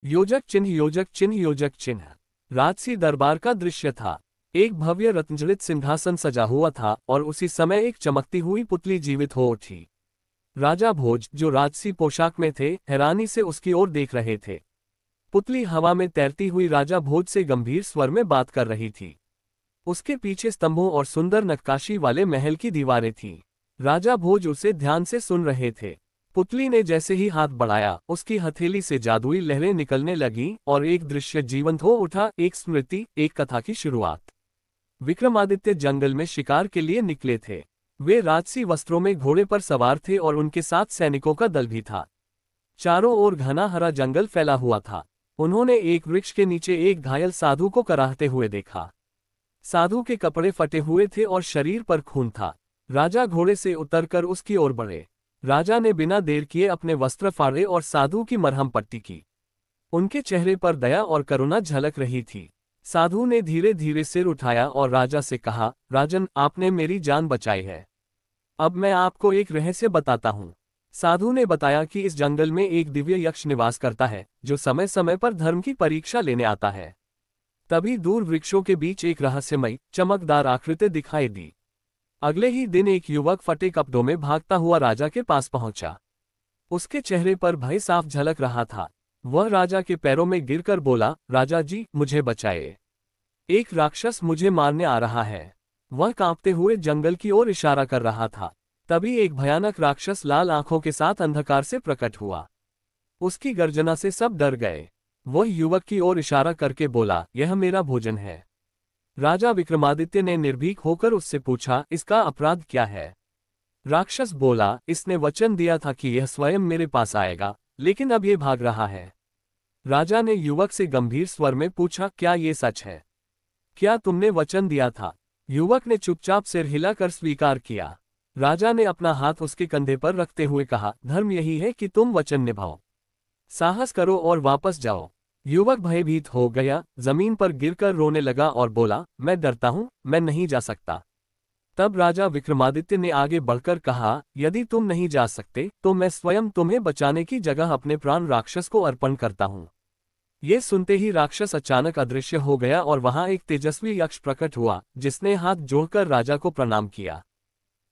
योजक चिन्ह योजक चिन्ह योजक चिन्ह। राजसी दरबार का दृश्य था। एक भव्य रत्नजड़ित सिंहासन सजा हुआ था और उसी समय एक चमकती हुई पुतली जीवित हो उठी। राजा भोज, जो राजसी पोशाक में थे, हैरानी से उसकी ओर देख रहे थे। पुतली हवा में तैरती हुई राजा भोज से गंभीर स्वर में बात कर रही थी। उसके पीछे स्तंभों और सुंदर नक्काशी वाले महल की दीवारें थीं। राजा भोज उसे ध्यान से सुन रहे थे। पुतली ने जैसे ही हाथ बढ़ाया, उसकी हथेली से जादुई लहरें निकलने लगीं और एक दृश्य जीवंत हो उठा, एक स्मृति, एक कथा की शुरुआत। विक्रमादित्य जंगल में शिकार के लिए निकले थे। वे राजसी वस्त्रों में घोड़े पर सवार थे और उनके साथ सैनिकों का दल भी था। चारों ओर घना हरा जंगल फैला हुआ था। उन्होंने एक वृक्ष के नीचे एक घायल साधु को कराहते हुए देखा। साधु के कपड़े फटे हुए थे और शरीर पर खून था। राजा घोड़े से उतरकर उसकी ओर बढ़े। राजा ने बिना देर किए अपने वस्त्र फाड़े और साधु की मरहम पट्टी की। उनके चेहरे पर दया और करुणा झलक रही थी। साधु ने धीरे धीरे सिर उठाया और राजा से कहा, राजन, आपने मेरी जान बचाई है। अब मैं आपको एक रहस्य बताता हूँ। साधु ने बताया कि इस जंगल में एक दिव्य यक्ष निवास करता है, जो समय समय पर धर्म की परीक्षा लेने आता है। तभी दूर वृक्षों के बीच एक रहस्यमयी, चमकदार आकृति दिखाई दी। अगले ही दिन एक युवक फटे कपड़ों में भागता हुआ राजा के पास पहुंचा। उसके चेहरे पर भय साफ झलक रहा था। वह राजा के पैरों में गिरकर बोला, राजा जी, मुझे बचाए। एक राक्षस मुझे मारने आ रहा है। वह कांपते हुए जंगल की ओर इशारा कर रहा था। तभी एक भयानक राक्षस लाल आंखों के साथ अंधकार से प्रकट हुआ। उसकी गर्जना से सब डर गए। वह युवक की ओर इशारा करके बोला, यह मेरा भोजन है। राजा विक्रमादित्य ने निर्भीक होकर उससे पूछा, इसका अपराध क्या है? राक्षस बोला, इसने वचन दिया था कि यह स्वयं मेरे पास आएगा, लेकिन अब यह भाग रहा है। राजा ने युवक से गंभीर स्वर में पूछा, क्या ये सच है? क्या तुमने वचन दिया था? युवक ने चुपचाप सिर हिलाकर स्वीकार किया। राजा ने अपना हाथ उसके कंधे पर रखते हुए कहा, धर्म यही है कि तुम वचन निभाओ। साहस करो और वापस जाओ। युवक भयभीत हो गया, जमीन पर गिरकर रोने लगा और बोला, मैं डरता हूं, मैं नहीं जा सकता। तब राजा विक्रमादित्य ने आगे बढ़कर कहा, यदि तुम नहीं जा सकते तो मैं स्वयं तुम्हें बचाने की जगह अपने प्राण राक्षस को अर्पण करता हूं। ये सुनते ही राक्षस अचानक अदृश्य हो गया और वहां एक तेजस्वी यक्ष प्रकट हुआ, जिसने हाथ जोड़कर राजा को प्रणाम किया।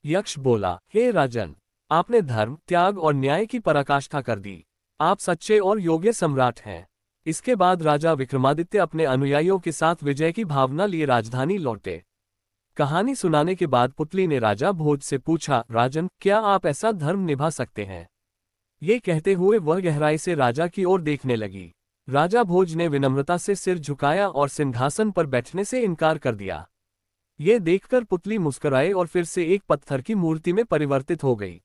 यक्ष बोला, हे राजन, आपने धर्म, त्याग और न्याय की पराकाष्ठा कर दी। आप सच्चे और योग्य सम्राट हैं। इसके बाद राजा विक्रमादित्य अपने अनुयायियों के साथ विजय की भावना लिए राजधानी लौटे। कहानी सुनाने के बाद पुतली ने राजा भोज से पूछा, राजन, क्या आप ऐसा धर्म निभा सकते हैं? ये कहते हुए वह गहराई से राजा की ओर देखने लगी। राजा भोज ने विनम्रता से सिर झुकाया और सिंहासन पर बैठने से इनकार कर दिया। ये देखकर पुतली मुस्कुराई और फिर से एक पत्थर की मूर्ति में परिवर्तित हो गई।